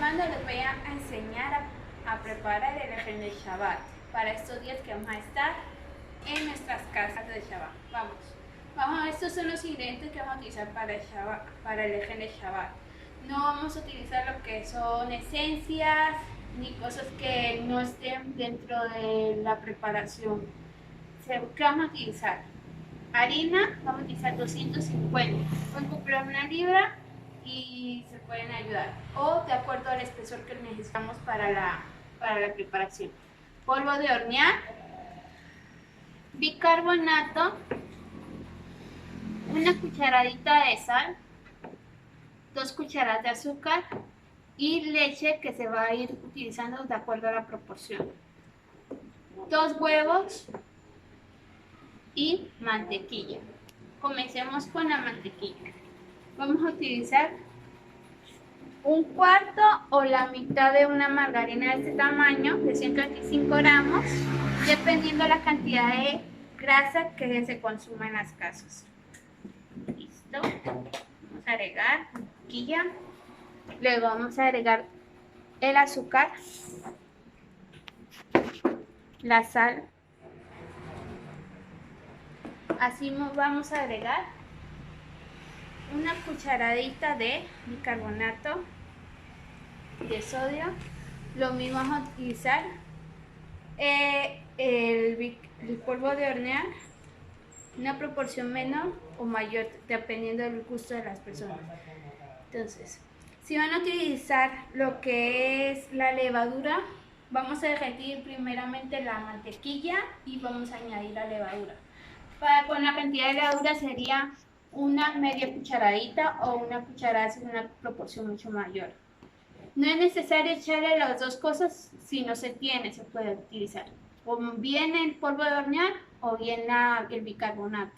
Continuando, les voy a enseñar a preparar el Ehen de Shabbat para estos días que vamos a estar en nuestras casas de Shabbat. Vamos a ver, estos son los ingredientes que vamos a utilizar para el Ehen de Shabbat. No vamos a utilizar lo que son esencias ni cosas que no estén dentro de la preparación. ¿Qué vamos a utilizar? Harina, vamos a utilizar 250. Pueden comprar una libra y se pueden ayudar, o de acuerdo al espesor que necesitamos para la preparación. Polvo de hornear, bicarbonato, una cucharadita de sal, 2 cucharadas de azúcar y leche que se va a ir utilizando de acuerdo a la proporción, 2 huevos y mantequilla. Comencemos con la mantequilla. Vamos a utilizar un cuarto o la mitad de una margarina de este tamaño, de 125 gramos, dependiendo la cantidad de grasa que se consuma en las casas. Listo. Vamos a agregar mantequilla. Luego vamos a agregar el azúcar, la sal. Así vamos a agregar una cucharadita de bicarbonato de sodio. Lo mismo vamos a utilizar el polvo de hornear, una proporción menor o mayor dependiendo del gusto de las personas. Entonces, si van a utilizar lo que es la levadura, vamos a derretir primeramente la mantequilla y vamos a añadir la levadura. Con la cantidad de levadura sería una media cucharadita o una cucharada en una proporción mucho mayor. No es necesario echarle las dos cosas, si no se tiene, se puede utilizar o bien el polvo de hornear o bien el bicarbonato.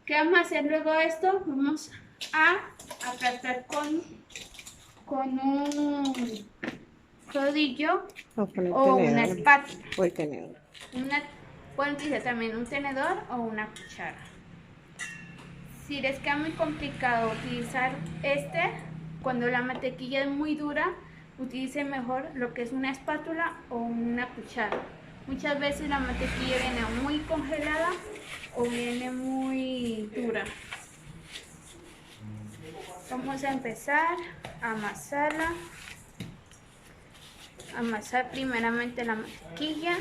¿Qué vamos a hacer luego de esto? Vamos a aplastar con un rodillo o una espátula. O el tenedor. Pueden utilizar también un tenedor o una cuchara. Si les queda muy complicado utilizar cuando la mantequilla es muy dura, utilicen mejor lo que es una espátula o una cuchara. Muchas veces la mantequilla viene muy congelada o viene muy dura. Vamos a empezar a amasarla. Amasar primeramente la mantequilla,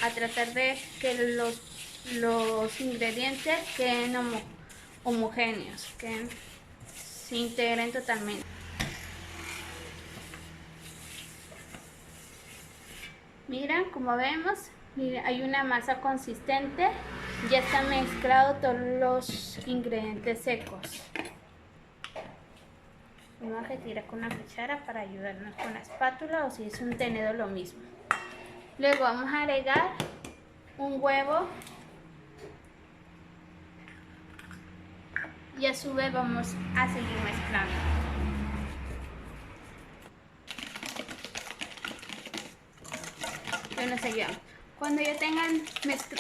a tratar de que los ingredientes queden homogéneos, que se integren totalmente. Mira, como vemos, mira, hay una masa consistente, ya está mezclado todos los ingredientes secos. Vamos a retirar con una cuchara para ayudarnos con la espátula, o si es un tenedor lo mismo. Luego vamos a agregar un huevo y a su vez vamos a seguir mezclando. Bueno, seguimos. Cuando ya tengan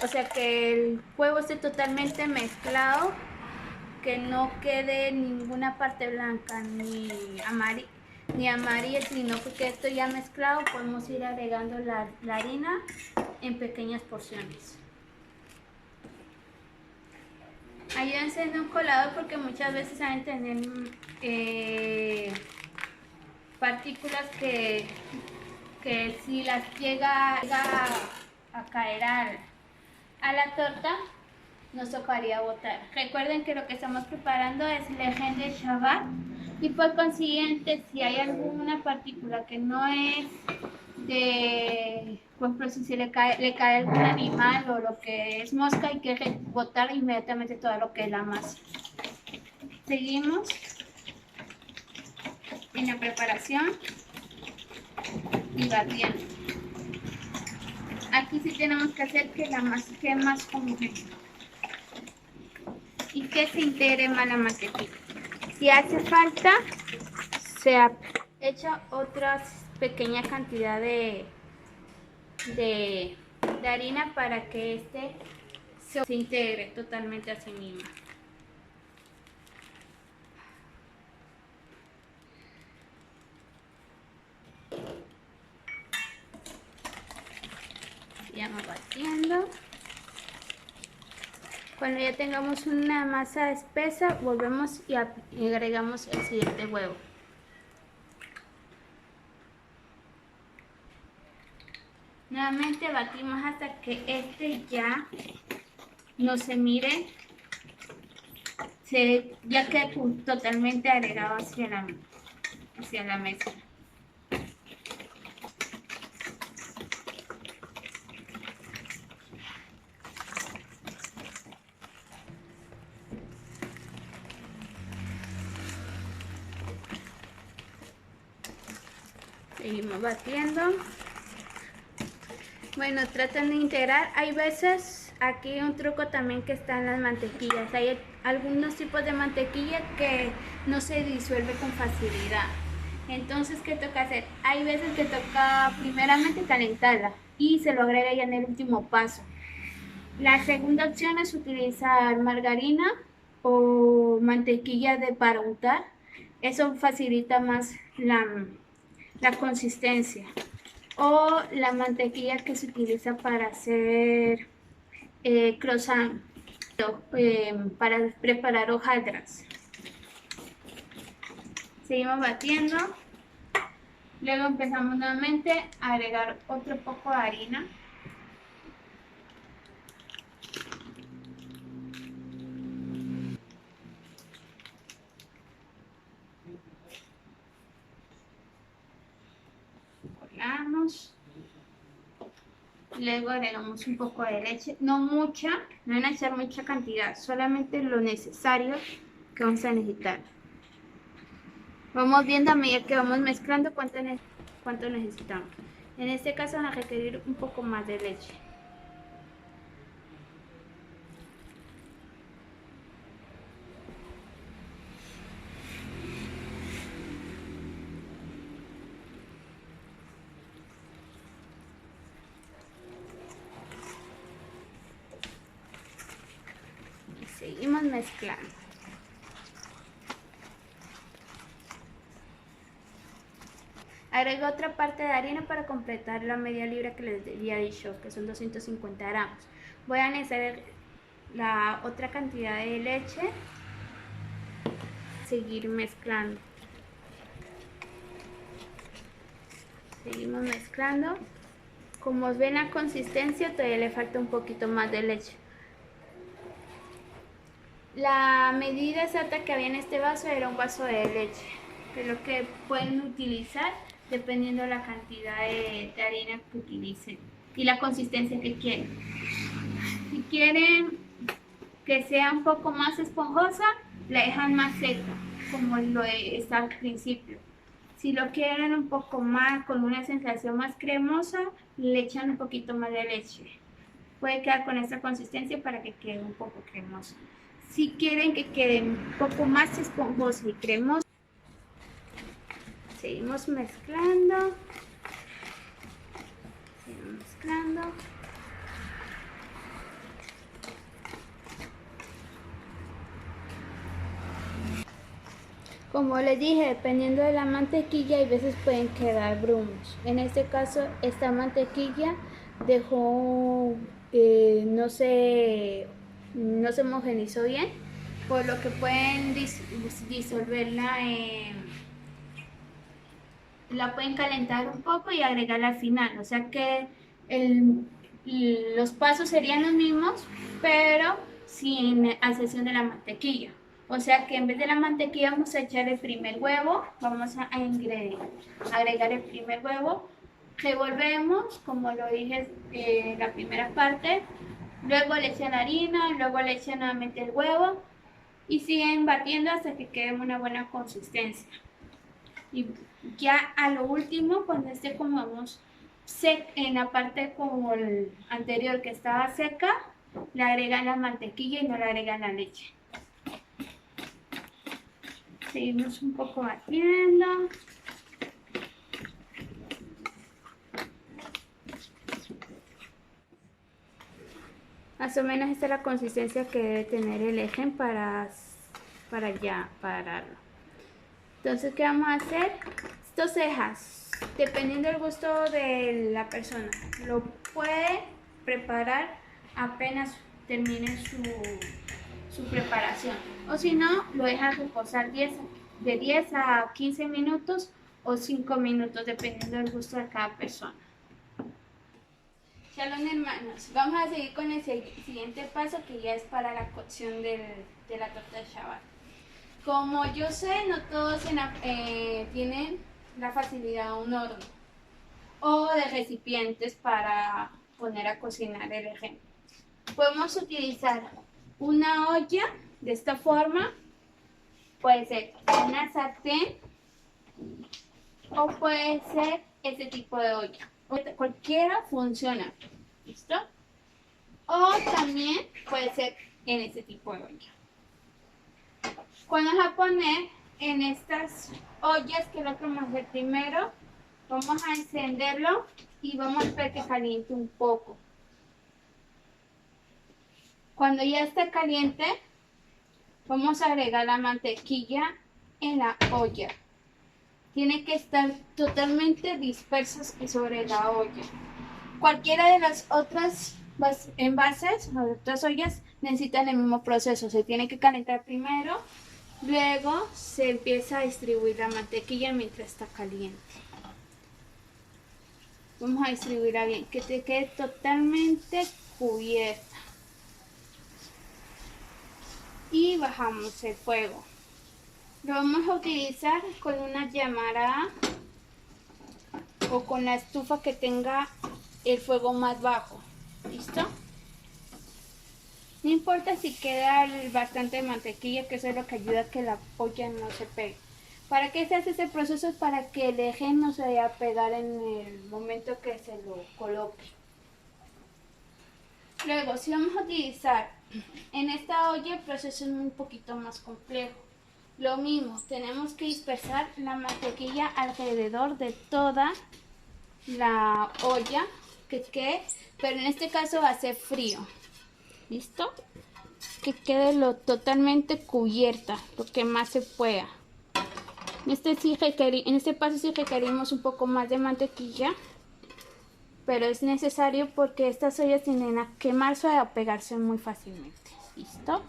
o sea que el huevo esté totalmente mezclado, que no quede ninguna parte blanca ni amarilla, sino que esto ya mezclado, podemos ir agregando la harina en pequeñas porciones. Ayúdense en un colador porque muchas veces van a tener partículas que si las llega a caer a la torta, nos tocaría botar. Recuerden que lo que estamos preparando es el Ehen de Shabbat y por consiguiente, si hay alguna partícula que no es de, por ejemplo, si le cae algún animal o lo que es mosca, hay que botar inmediatamente todo lo que es la masa. Seguimos en la preparación y batiendo. Aquí sí tenemos que hacer que la masa quede más homogénea y que se integre más la mantequilla. Si hace falta, se echa otra pequeña cantidad de harina para que se integre totalmente a sí misma. Sigamos batiendo. Cuando ya tengamos una masa espesa, volvemos y agregamos el siguiente huevo. Nuevamente batimos hasta que este ya no se mire, ya quede totalmente agregado hacia la mezcla. Seguimos batiendo. Bueno, tratan de integrar. Hay veces, aquí un truco también que está en las mantequillas. Hay algunos tipos de mantequilla que no se disuelve con facilidad. Entonces, ¿qué toca hacer? Hay veces que toca primeramente calentarla y se lo agrega ya en el último paso. La segunda opción es utilizar margarina o mantequilla para untar. Eso facilita más la consistencia. O la mantequilla que se utiliza para hacer croissant, para preparar hojaldras. Seguimos batiendo. Luego empezamos nuevamente a agregar otro poco de harina. Colamos. Luego agregamos un poco de leche, no mucha, no van a echar mucha cantidad, solamente lo necesario que vamos a necesitar. Vamos viendo a medida que vamos mezclando cuánto necesitamos. En este caso van a requerir un poco más de leche. Y seguimos mezclando. Agrego otra parte de harina para completar la media libra que les había dicho, que son 250 gramos. Voy a necesitar la otra cantidad de leche. Seguir mezclando. Seguimos mezclando. Como ven la consistencia, todavía le falta un poquito más de leche. La medida exacta que había en este vaso era un vaso de leche, que es lo que pueden utilizar dependiendo de la cantidad de harina que utilicen y la consistencia que quieren. Si quieren que sea un poco más esponjosa, la dejan más seca, como lo está al principio. Si lo quieren un poco más, con una sensación más cremosa, le echan un poquito más de leche. Puede quedar con esta consistencia para que quede un poco cremoso. Si quieren que quede un poco más esponjoso y cremoso, seguimos mezclando. Seguimos mezclando. Como les dije, dependiendo de la mantequilla, hay veces pueden quedar grumos. En este caso, esta mantequilla dejó, no se homogenizó bien, por lo que pueden disolverla, la pueden calentar un poco y agregarla al final. O sea que los pasos serían los mismos, pero sin accesión de la mantequilla. O sea que en vez de la mantequilla vamos a echar el primer huevo, vamos a agregar el primer huevo, revolvemos, como lo dije la primera parte, luego le echan la harina, luego le echan nuevamente el huevo y siguen batiendo hasta que quede una buena consistencia. Y ya a lo último, cuando esté como vamos en la parte como el anterior que estaba seca, le agregan la mantequilla y no le agregan la leche. Seguimos un poco batiendo. Más o menos esta es la consistencia que debe tener el eje para ya pararlo. Entonces, ¿qué vamos a hacer? Estos cejas, dependiendo del gusto de la persona, lo puede preparar apenas termine su preparación. O si no, lo dejas reposar de 10 a 15 minutos o 5 minutos, dependiendo del gusto de cada persona. Shalom hermanos, vamos a seguir con el siguiente paso, que ya es para la cocción de la torta de Shabbat. Como yo sé, no todos tienen la facilidad de un horno o de recipientes para poner a cocinar el ejemplo. Podemos utilizar una olla de esta forma, puede ser una sartén o puede ser este tipo de olla. Cualquiera funciona, ¿listo? O también puede ser en este tipo de olla. Cuando vamos a poner en estas ollas, que es lo que vamos a hacer primero, vamos a encenderlo y vamos a esperar que caliente un poco. Cuando ya esté caliente, vamos a agregar la mantequilla en la olla. Tiene que estar totalmente dispersas sobre la olla. Cualquiera de las otras envases o otras ollas necesitan el mismo proceso. Se tiene que calentar primero, luego se empieza a distribuir la mantequilla mientras está caliente. Vamos a distribuirla bien, que te quede totalmente cubierta. Y bajamos el fuego. Lo vamos a utilizar con una llamarada o con la estufa que tenga el fuego más bajo. ¿Listo? No importa si queda bastante mantequilla, que eso es lo que ayuda a que la olla no se pegue. ¿Para qué se hace este proceso? Es para que el eje no se vaya a pegar en el momento que se lo coloque. Luego, si vamos a utilizar en esta olla, el proceso es un poquito más complejo. Lo mismo, tenemos que dispersar la mantequilla alrededor de toda la olla que quede, pero en este caso va a ser frío. ¿Listo? Que quede totalmente cubierta, lo que más se pueda. En este paso sí requerimos un poco más de mantequilla, pero es necesario porque estas ollas tienden a quemarse o a pegarse muy fácilmente. ¿Listo?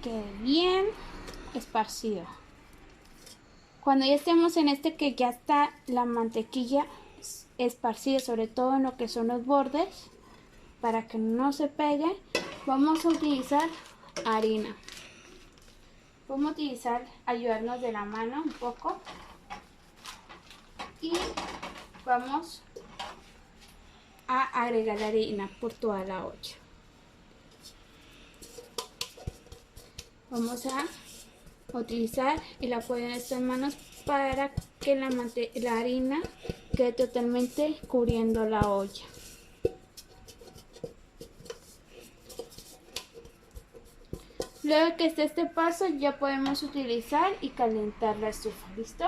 Que quede bien esparcido. Cuando ya estemos en que ya está la mantequilla esparcida, sobre todo en lo que son los bordes, para que no se pegue, vamos a utilizar harina. Vamos a ayudarnos de la mano un poco y vamos a agregar la harina por toda la olla. Vamos a utilizar el apoyo de estas manos para que la harina quede totalmente cubriendo la olla. Luego que esté este paso, ya podemos utilizar y calentar la estufa. ¿Listo?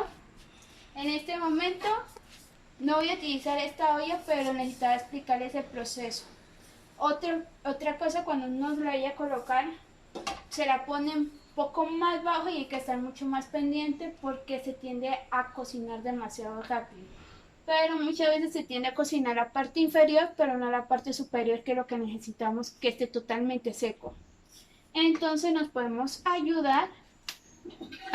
En este momento no voy a utilizar esta olla, pero necesitaba explicarles el proceso. Otra cosa, cuando uno la vaya a colocar, se la pone un poco más bajo y hay que estar mucho más pendiente porque se tiende a cocinar demasiado rápido. Pero muchas veces se tiende a cocinar la parte inferior, pero no la parte superior, que es lo que necesitamos, que esté totalmente seco. Entonces nos podemos ayudar.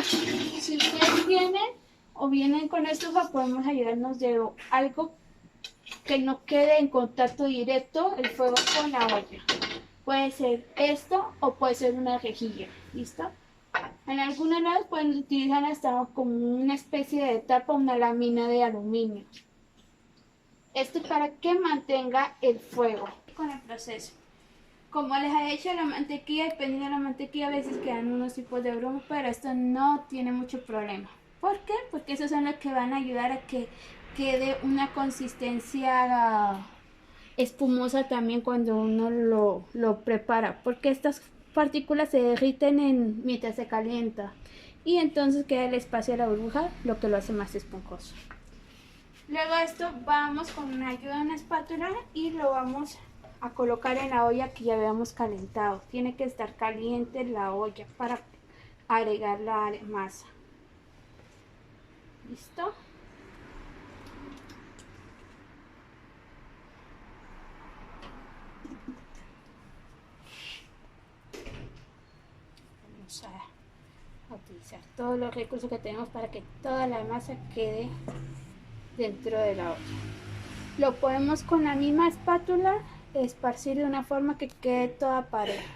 Si ustedes tienen o vienen con estufa, podemos ayudarnos de algo que no quede en contacto directo el fuego con la olla. Puede ser esto o puede ser una rejilla. ¿Listo? En algunos lados pueden utilizar hasta como una especie de tapa, una lámina de aluminio. Esto es para que mantenga el fuego con el proceso. Como les he dicho, la mantequilla, dependiendo de la mantequilla, a veces quedan unos tipos de grumos, pero esto no tiene mucho problema. ¿Por qué? Porque esos son los que van a ayudar a que quede una consistencia espumosa también cuando uno lo prepara, porque estas partículas se derriten mientras se calienta y entonces queda el espacio de la burbuja, lo que lo hace más esponjoso. Luego esto vamos con una ayuda de una espátula y lo vamos a colocar en la olla que ya habíamos calentado. Tiene que estar caliente la olla para agregar la masa. ¿Listo? utilizar todos los recursos que tenemos para que toda la masa quede dentro de la olla. Lo podemos con la misma espátula esparcir de una forma que quede toda pareja.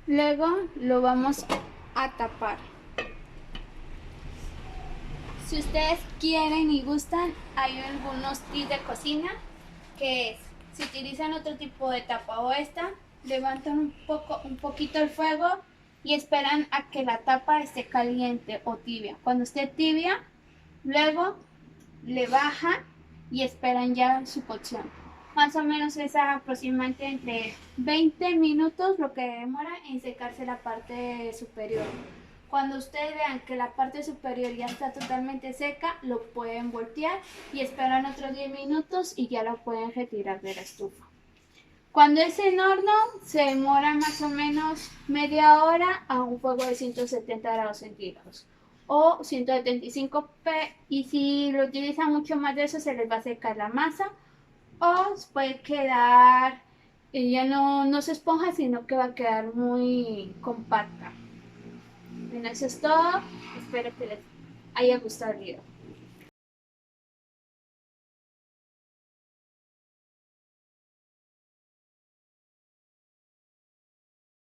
Luego lo vamos a tapar. Si ustedes quieren y gustan, hay algunos tips de cocina, que es, si utilizan otro tipo de tapa o esta, levantan un poquito el fuego y esperan a que la tapa esté caliente o tibia. Cuando esté tibia, luego le bajan y esperan ya su cocción. Más o menos es aproximadamente entre 20 minutos lo que demora en secarse la parte superior. Cuando ustedes vean que la parte superior ya está totalmente seca, lo pueden voltear y esperan otros 10 minutos y ya lo pueden retirar de la estufa. Cuando es en horno, se demora más o menos media hora a un fuego de 170 grados centígrados o 175 y si lo utilizan mucho más de eso se les va a secar la masa o puede quedar, ya no se esponja, sino que va a quedar muy compacta. Bueno, eso es todo. Espero que les haya gustado el video.